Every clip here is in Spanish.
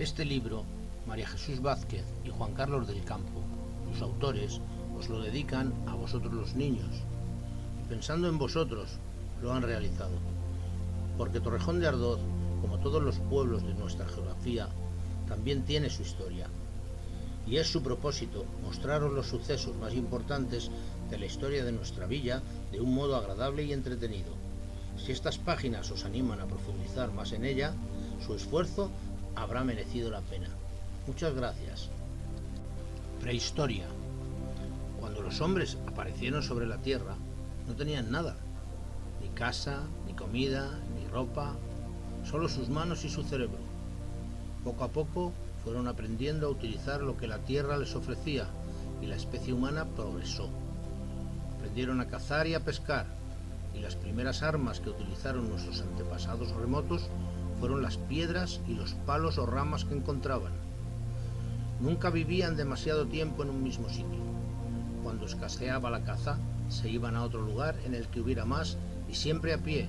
Este libro, María Jesús Vázquez y Juan Carlos del Campo, sus autores, os lo dedican a vosotros los niños, y pensando en vosotros, lo han realizado. Porque Torrejón de Ardoz, como todos los pueblos de nuestra geografía, también tiene su historia. Y es su propósito mostraros los sucesos más importantes de la historia de nuestra villa de un modo agradable y entretenido. Si estas páginas os animan a profundizar más en ella, su esfuerzo habrá merecido la pena. Muchas gracias. Prehistoria. Cuando los hombres aparecieron sobre la tierra, no tenían nada. Ni casa, ni comida, ni ropa, solo sus manos y su cerebro. Poco a poco fueron aprendiendo a utilizar lo que la tierra les ofrecía y la especie humana progresó. Aprendieron a cazar y a pescar, y las primeras armas que utilizaron nuestros antepasados remotos fueron las piedras y los palos o ramas que encontraban. Nunca vivían demasiado tiempo en un mismo sitio. Cuando escaseaba la caza, se iban a otro lugar en el que hubiera más y siempre a pie,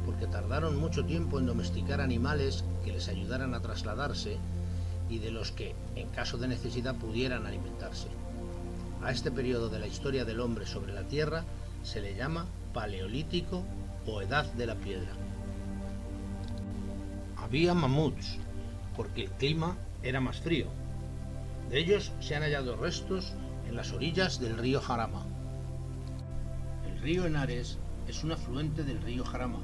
porque tardaron mucho tiempo en domesticar animales que les ayudaran a trasladarse y de los que, en caso de necesidad, pudieran alimentarse. A este periodo de la historia del hombre sobre la Tierra se le llama Paleolítico o Edad de la Piedra. Había mamuts, porque el clima era más frío. De ellos se han hallado restos en las orillas del río Jarama. El río Henares es un afluente del río Jarama.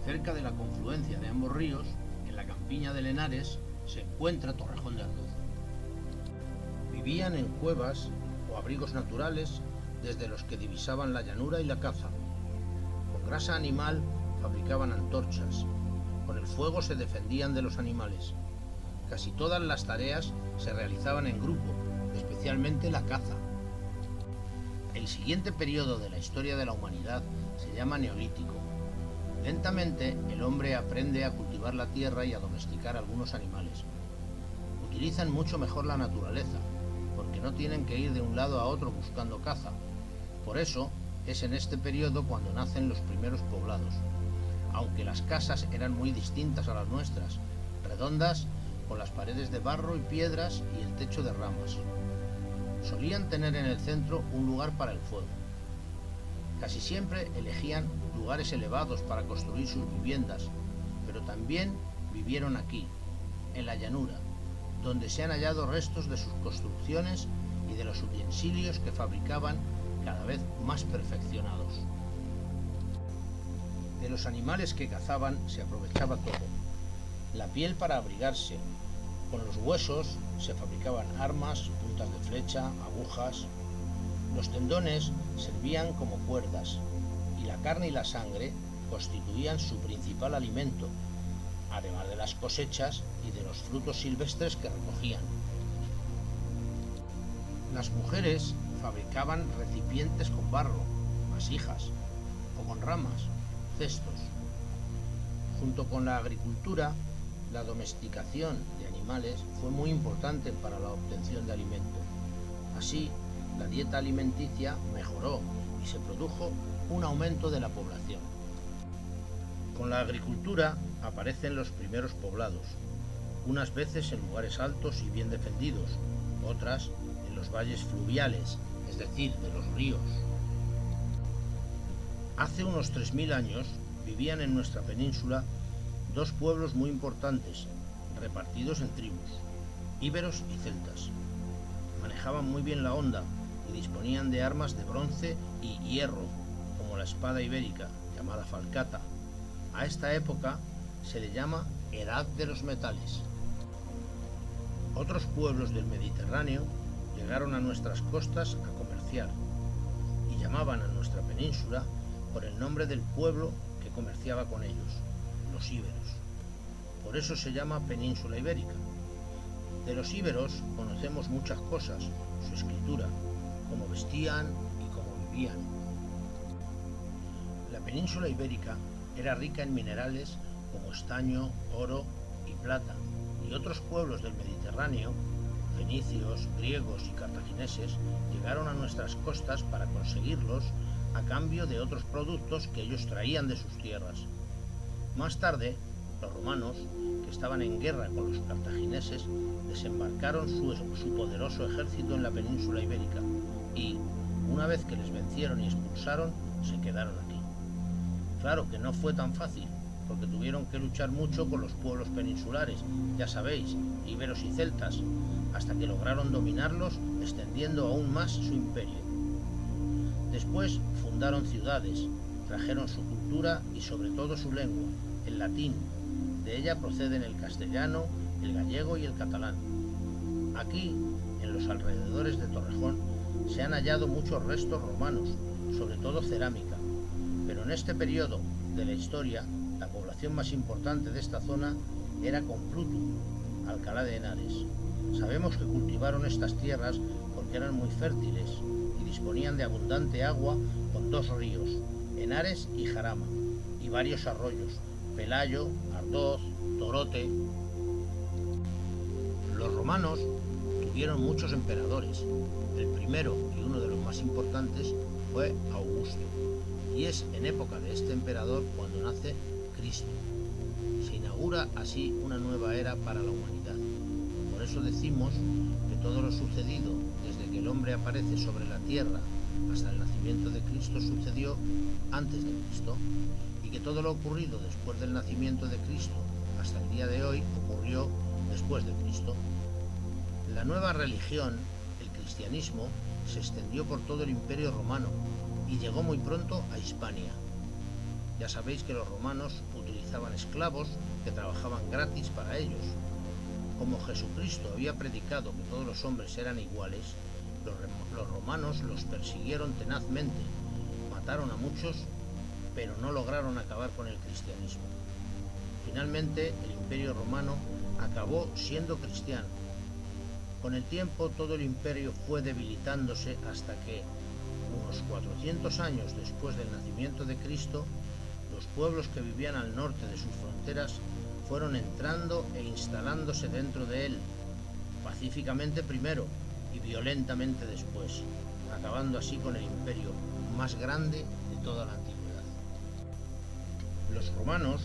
Cerca de la confluencia de ambos ríos, en la campiña del Henares, se encuentra Torrejón de Ardoz. Vivían en cuevas o abrigos naturales desde los que divisaban la llanura y la caza. Con grasa animal fabricaban antorchas. Con el fuego se defendían de los animales. Casi todas las tareas se realizaban en grupo, especialmente la caza. El siguiente periodo de la historia de la humanidad se llama Neolítico. Lentamente el hombre aprende a cultivar la tierra y a domesticar algunos animales. Utilizan mucho mejor la naturaleza, porque no tienen que ir de un lado a otro buscando caza. Por eso es en este periodo cuando nacen los primeros poblados, aunque las casas eran muy distintas a las nuestras, redondas, con las paredes de barro y piedras y el techo de ramas. Solían tener en el centro un lugar para el fuego. Casi siempre elegían lugares elevados para construir sus viviendas, pero también vivieron aquí, en la llanura, donde se han hallado restos de sus construcciones y de los utensilios que fabricaban cada vez más perfeccionados. De los animales que cazaban se aprovechaba todo. La piel para abrigarse, con los huesos se fabricaban armas, puntas de flecha, agujas. Los tendones servían como cuerdas y la carne y la sangre constituían su principal alimento, además de las cosechas y de los frutos silvestres que recogían. Las mujeres fabricaban recipientes con barro, vasijas, o con ramas, cestos. Junto con la agricultura, la domesticación de animales fue muy importante para la obtención de alimento. Así, la dieta alimenticia mejoró y se produjo un aumento de la población. Con la agricultura aparecen los primeros poblados, unas veces en lugares altos y bien defendidos, otras en los valles fluviales, es decir, de los ríos. Hace unos 3000 años vivían en nuestra península dos pueblos muy importantes, repartidos en tribus, íberos y celtas. Manejaban muy bien la honda y disponían de armas de bronce y hierro, como la espada ibérica, llamada falcata. A esta época se le llama Edad de los Metales. Otros pueblos del Mediterráneo llegaron a nuestras costas a comerciar y llamaban a nuestra península por el nombre del pueblo que comerciaba con ellos, los íberos. Por eso se llama Península Ibérica. De los íberos conocemos muchas cosas, su escritura, cómo vestían y cómo vivían. La península ibérica era rica en minerales como estaño, oro y plata, y otros pueblos del Mediterráneo, fenicios, griegos y cartagineses, llegaron a nuestras costas para conseguirlos a cambio de otros productos que ellos traían de sus tierras. Más tarde, Los romanos, que estaban en guerra con los cartagineses, desembarcaron su poderoso ejército en la península ibérica y, una vez que les vencieron y expulsaron, se quedaron aquí. Claro que no fue tan fácil, porque tuvieron que luchar mucho con los pueblos peninsulares, ya sabéis, íberos y celtas, hasta que lograron dominarlos, extendiendo aún más su imperio. Después fundaron ciudades, trajeron su cultura y sobre todo su lengua, el latín. De ella proceden el castellano, el gallego y el catalán. Aquí, en los alrededores de Torrejón, se han hallado muchos restos romanos, sobre todo cerámica, pero en este periodo de la historia, la población más importante de esta zona era Complutum, Alcalá de Henares. Sabemos que cultivaron estas tierras porque eran muy fértiles y disponían de abundante agua con dos ríos, Henares y Jarama, y varios arroyos, Pelayo, Ardoz, Torote. Los romanos tuvieron muchos emperadores. El primero y uno de los más importantes fue Augusto, y es en época de este emperador cuando nace Cristo. Se inaugura así una nueva era para la humanidad. Por eso decimos que todo lo sucedido desde que el hombre aparece sobre la tierra hasta el nacimiento de Cristo sucedió antes de Cristo, y que todo lo ocurrido después del nacimiento de Cristo hasta el día de hoy ocurrió después de Cristo. La nueva religión, el cristianismo, se extendió por todo el Imperio Romano y llegó muy pronto a Hispania. Ya sabéis que los romanos utilizaban esclavos que trabajaban gratis para ellos. Como Jesucristo había predicado que todos los hombres eran iguales, los romanos los persiguieron tenazmente, mataron a muchos, pero no lograron acabar con el cristianismo. Finalmente, el Imperio Romano acabó siendo cristiano. Con el tiempo, todo el imperio fue debilitándose hasta que, unos 400 años después del nacimiento de Cristo, los pueblos que vivían al norte de sus fronteras fueron entrando e instalándose dentro de él, pacíficamente primero y violentamente después, acabando así con el imperio más grande de toda la antigüedad. Los romanos,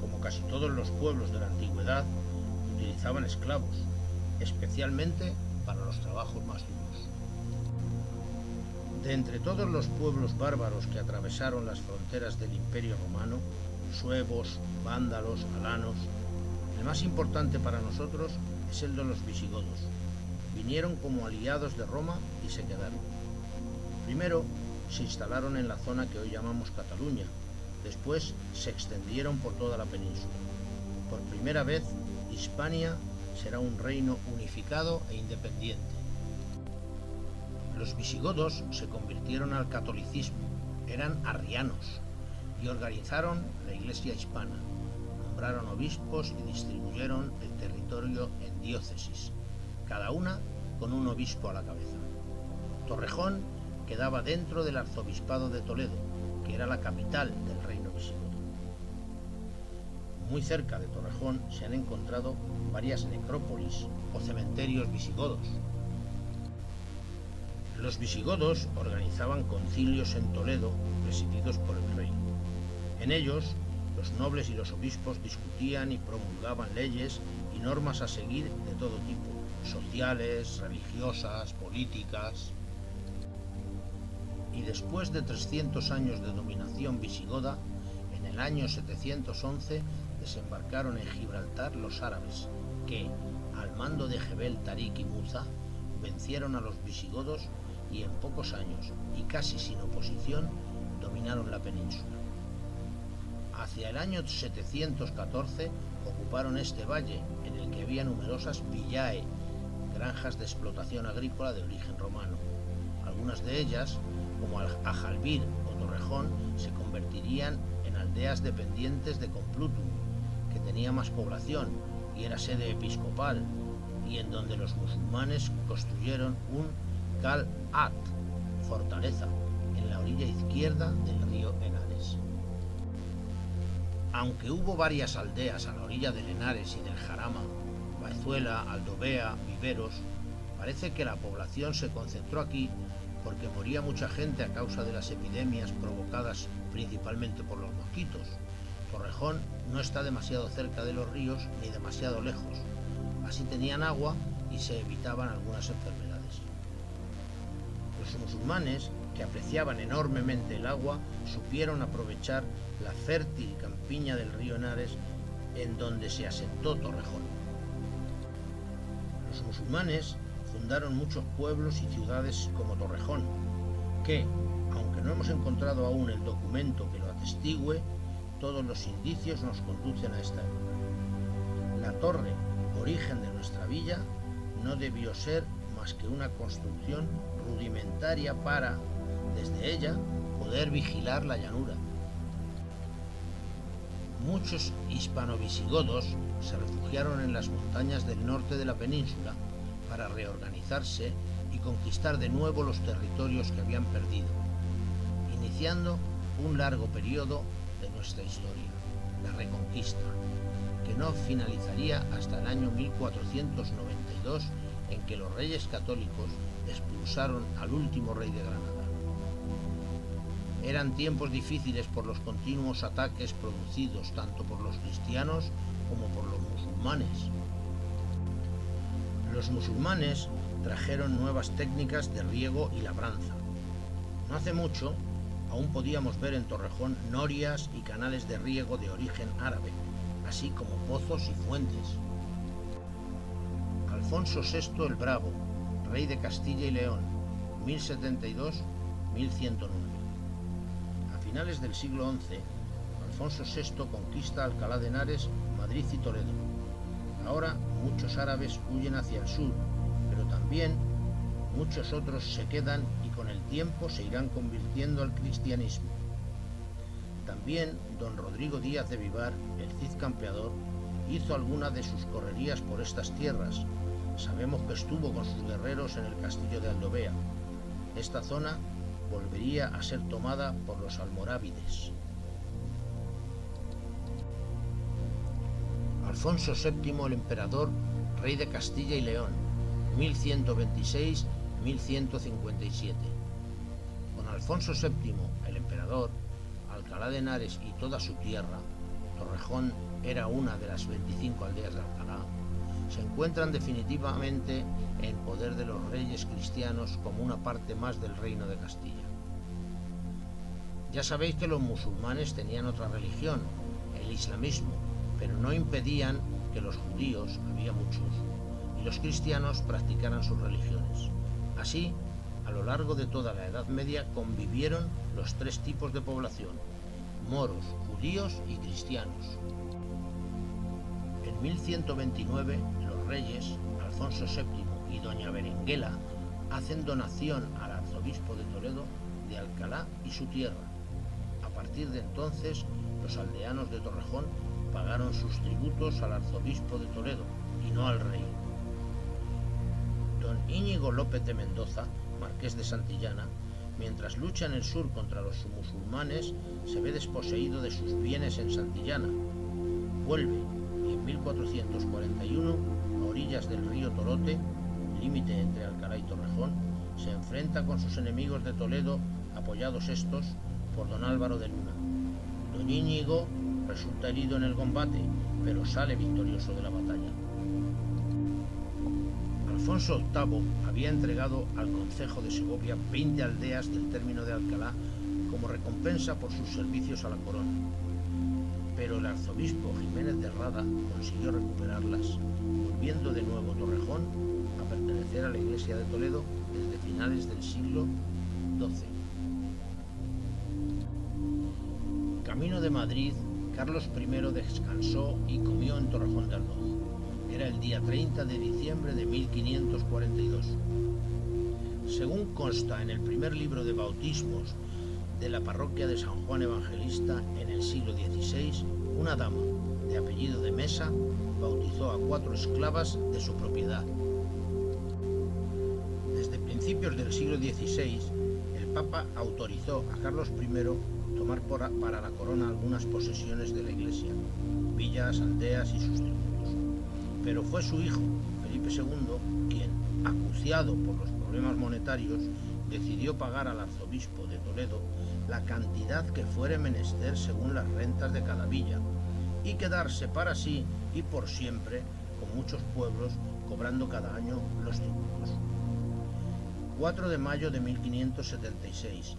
como casi todos los pueblos de la antigüedad, utilizaban esclavos, especialmente para los trabajos más duros. De entre todos los pueblos bárbaros que atravesaron las fronteras del Imperio Romano, suevos, vándalos, alanos, el más importante para nosotros es el de los visigodos. Vinieron como aliados de Roma y se quedaron. Primero se instalaron en la zona que hoy llamamos Cataluña, después se extendieron por toda la península. Por primera vez, Hispania será un reino unificado e independiente. Los visigodos se convirtieron al catolicismo, eran arrianos y organizaron la Iglesia hispana, nombraron obispos y distribuyeron el territorio en diócesis, cada una con un obispo a la cabeza. Torrejón quedaba dentro del arzobispado de Toledo, que era la capital del reino visigodo. Muy cerca de Torrejón se han encontrado varias necrópolis o cementerios visigodos. Los visigodos organizaban concilios en Toledo presididos por el rey. En ellos, los nobles y los obispos discutían y promulgaban leyes y normas a seguir de todo tipo, sociales, religiosas, políticas. Y después de 300 años de dominación visigoda, en el año 711 desembarcaron en Gibraltar los árabes, que, al mando de Jebel Tarik y Muza, vencieron a los visigodos y en pocos años, y casi sin oposición, dominaron la península. Hacia el año 714 ocuparon este valle, en el que había numerosas villae, granjas de explotación agrícola de origen romano. Algunas de ellas, como Ajalbir o Torrejón, se convertirían en aldeas dependientes de Complutum, que tenía más población y era sede episcopal, y en donde los musulmanes construyeron un Qal'at, fortaleza, en la orilla izquierda del río Henares. Aunque hubo varias aldeas a la orilla del Henares y del Jarama, Baezuela, Aldovea, Viveros, parece que la población se concentró aquí porque moría mucha gente a causa de las epidemias provocadas principalmente por los mosquitos, por Torrejón no está demasiado cerca de los ríos ni demasiado lejos, así tenían agua y se evitaban algunas enfermedades. Los musulmanes, que apreciaban enormemente el agua, supieron aprovechar la fértil campiña del río Henares en donde se asentó Torrejón. Los musulmanes fundaron muchos pueblos y ciudades como Torrejón, que, aunque no hemos encontrado aún el documento que lo atestigue, todos los indicios nos conducen a esta época. La torre, origen de nuestra villa, no debió ser más que una construcción rudimentaria para, desde ella, poder vigilar la llanura. Muchos hispano-visigodos se refugiaron en las montañas del norte de la península para reorganizarse y conquistar de nuevo los territorios que habían perdido, iniciando un largo periodo de nuestra historia, la Reconquista, que no finalizaría hasta el año 1492, en que los reyes católicos expulsaron al último rey de Granada. Eran tiempos difíciles por los continuos ataques producidos tanto por los cristianos como por los musulmanes. Los musulmanes trajeron nuevas técnicas de riego y labranza. No hace mucho, aún podíamos ver en Torrejón norias y canales de riego de origen árabe, así como pozos y fuentes. Alfonso VI el Bravo, rey de Castilla y León, 1072-1109. A finales del siglo XI, Alfonso VI conquista Alcalá de Henares, Madrid y Toledo. Ahora muchos árabes huyen hacia el sur, pero también muchos otros se quedan y con el tiempo se irán convirtiendo al cristianismo. También don Rodrigo Díaz de Vivar, el Cid campeador, hizo algunas de sus correrías por estas tierras. Sabemos que estuvo con sus guerreros en el castillo de Aldovea. Esta zona volvería a ser tomada por los almorávides. Alfonso VII el emperador, rey de Castilla y León, 1126-1157. Con Alfonso VII el emperador, Alcalá de Henares y toda su tierra, Torrejón era una de las 25 aldeas de Alcalá, se encuentran definitivamente en poder de los reyes cristianos como una parte más del reino de Castilla. Ya sabéis que los musulmanes tenían otra religión, el islamismo, pero no impedían que los judíos, había muchos, y los cristianos practicaran sus religiones. Así, a lo largo de toda la Edad Media convivieron los tres tipos de población: moros, judíos y cristianos. En 1129, los reyes, Alfonso VII y doña Berenguela, hacen donación al arzobispo de Toledo de Alcalá y su tierra. A partir de entonces, los aldeanos de Torrejón pagaron sus tributos al arzobispo de Toledo y no al rey. Don Íñigo López de Mendoza, marqués de Santillana, mientras lucha en el sur contra los musulmanes, se ve desposeído de sus bienes en Santillana. Vuelve y en 1441, a orillas del río Torote, límite entre Alcalá y Torrejón, se enfrenta con sus enemigos de Toledo, apoyados estos por don Álvaro de Luna. Don Íñigo resulta herido en el combate, pero sale victorioso de la batalla. Alfonso VIII había entregado al concejo de Segovia 20 aldeas del término de Alcalá como recompensa por sus servicios a la corona, pero el arzobispo Jiménez de Rada consiguió recuperarlas, volviendo de nuevo Torrejón a pertenecer a la Iglesia de Toledo desde finales del siglo XII. Camino de Madrid, Carlos I descansó y comió en Torrejón de Ardoz. Era el día 30 de diciembre de 1542. Según consta en el primer libro de bautismos de la parroquia de San Juan Evangelista en el siglo XVI, una dama de apellido de Mesa bautizó a 4 esclavas de su propiedad. Desde principios del siglo XVI, el Papa autorizó a Carlos I tomar para la corona algunas posesiones de la Iglesia, villas, aldeas y sus tributos. Pero fue su hijo, Felipe II, quien, acuciado por los problemas monetarios, decidió pagar al arzobispo de Toledo la cantidad que fuere menester según las rentas de cada villa, y quedarse para sí y por siempre, con muchos pueblos cobrando cada año los tributos. 4 de mayo de 1576.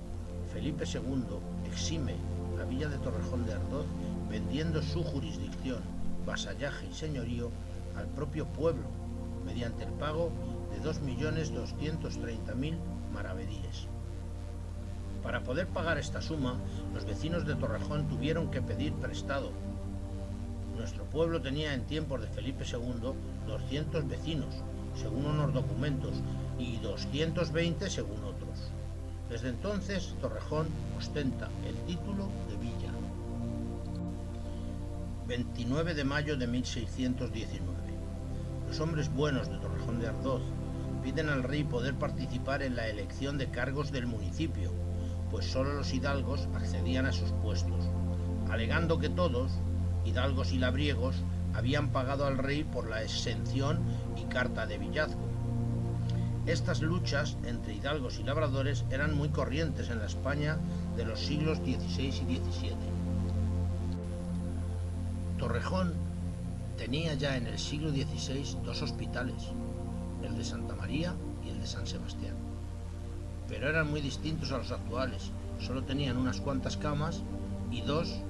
Felipe II exime la villa de Torrejón de Ardoz vendiendo su jurisdicción, vasallaje y señorío al propio pueblo mediante el pago de 2.230.000 maravedíes. Para poder pagar esta suma, los vecinos de Torrejón tuvieron que pedir prestado. Nuestro pueblo tenía en tiempos de Felipe II 200 vecinos, según unos documentos, y 220 según otros. Desde entonces, Torrejón ostenta el título de villa. 29 de mayo de 1619. Los hombres buenos de Torrejón de Ardoz piden al rey poder participar en la elección de cargos del municipio, pues solo los hidalgos accedían a sus puestos, alegando que todos, hidalgos y labriegos, habían pagado al rey por la exención y carta de villazgo. Estas luchas entre hidalgos y labradores eran muy corrientes en la España de los siglos XVI y XVII. Torrejón tenía ya en el siglo XVI 2 hospitales, el de Santa María y el de San Sebastián, pero eran muy distintos a los actuales. Solo tenían unas cuantas camas y 2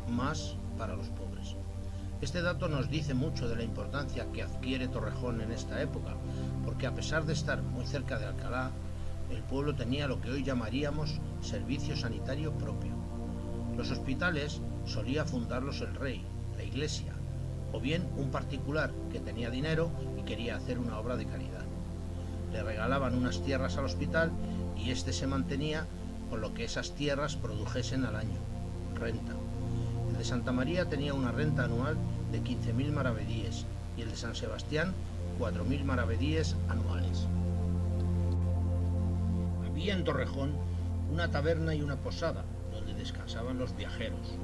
más para los pobres. Este dato nos dice mucho de la importancia que adquiere Torrejón en esta época, porque a pesar de estar muy cerca de Alcalá, el pueblo tenía lo que hoy llamaríamos servicio sanitario propio. Los hospitales solía fundarlos el rey, la iglesia, o bien un particular que tenía dinero y quería hacer una obra de caridad. Le regalaban unas tierras al hospital y éste se mantenía con lo que esas tierras produjesen al año, renta. El de Santa María tenía una renta anual de 15.000 maravedíes y el de San Sebastián 4.000 maravedíes anuales. Había en Torrejón una taberna y una posada donde descansaban los viajeros,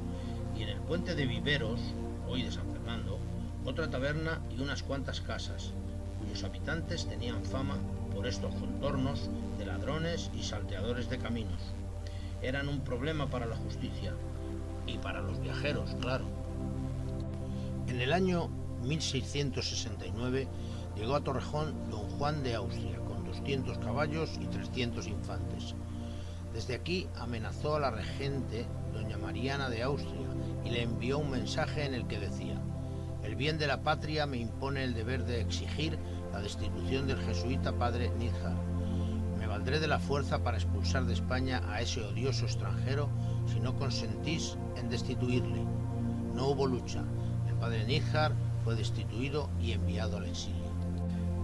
y en el puente de Viveros, hoy de San Fernando, otra taberna y unas cuantas casas, cuyos habitantes tenían fama por estos contornos de ladrones y salteadores de caminos. Eran un problema para la justicia y para los viajeros, claro. En el año 1669 llegó a Torrejón don Juan de Austria con 200 caballos y 300 infantes. Desde aquí amenazó a la regente doña Mariana de Austria y le envió un mensaje en el que decía: el bien de la patria me impone el deber de exigir la destitución del jesuita padre Níjar. Me valdré de la fuerza para expulsar de España a ese odioso extranjero si no consentís en destituirle. No hubo lucha. El padre Níjar fue destituido y enviado al exilio.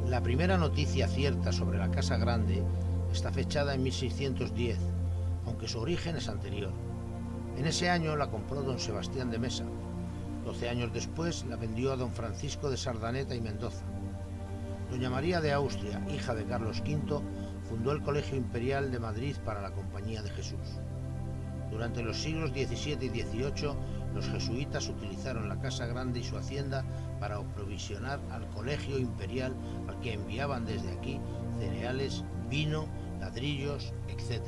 La primera noticia cierta sobre la Casa Grande está fechada en 1610, aunque su origen es anterior. En ese año la compró don Sebastián de Mesa. 12 años después la vendió a don Francisco de Sardaneta y Mendoza. Doña María de Austria, hija de Carlos V, fundó el Colegio Imperial de Madrid para la Compañía de Jesús. Durante los siglos XVII y XVIII, los jesuitas utilizaron la Casa Grande y su hacienda para aprovisionar al Colegio Imperial, al que enviaban desde aquí cereales, vino, ladrillos, etc.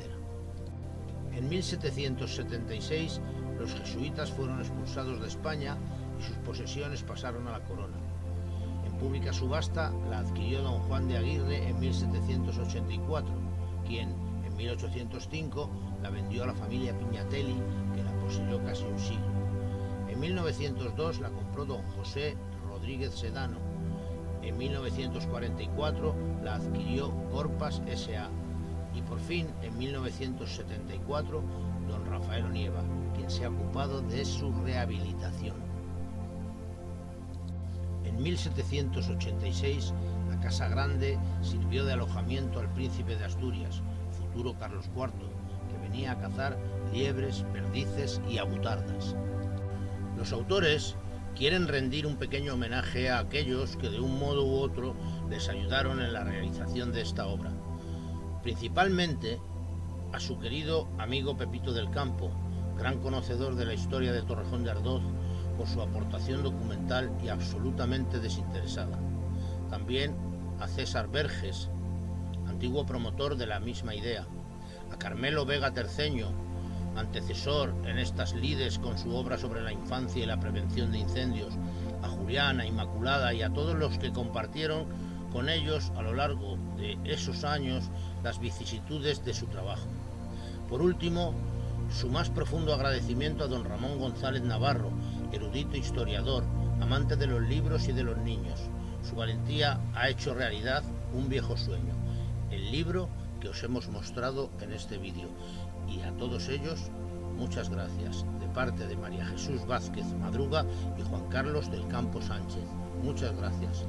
En 1776, los jesuitas fueron expulsados de España y sus posesiones pasaron a la corona. En pública subasta la adquirió don Juan de Aguirre en 1784, quien en 1805 la vendió a la familia Piñatelli, que la poseyó casi un siglo. En 1902 la compró don José Rodríguez Sedano. En 1944 la adquirió Corpas S.A. Y por fin, en 1974, don Rafael Onieva, quien se ha ocupado de su rehabilitación. En 1786, la Casa Grande sirvió de alojamiento al príncipe de Asturias, futuro Carlos IV, que venía a cazar liebres, perdices y abutardas. Los autores quieren rendir un pequeño homenaje a aquellos que de un modo u otro les ayudaron en la realización de esta obra. Principalmente a su querido amigo Pepito del Campo, gran conocedor de la historia de Torrejón de Ardoz, por su aportación documental y absolutamente desinteresada. También a César Verges, antiguo promotor de la misma idea, a Carmelo Vega Terceño, antecesor en estas lides con su obra sobre la infancia y la prevención de incendios, a Julián, a Inmaculada y a todos los que compartieron con ellos a lo largo de esos años las vicisitudes de su trabajo. Por último, su más profundo agradecimiento a don Ramón González Navarro, erudito historiador, amante de los libros y de los niños. Su valentía ha hecho realidad un viejo sueño, el libro que os hemos mostrado en este vídeo. Y a todos ellos, muchas gracias, de parte de María Jesús Vázquez Madruga y Juan Carlos del Campo Sánchez. Muchas gracias.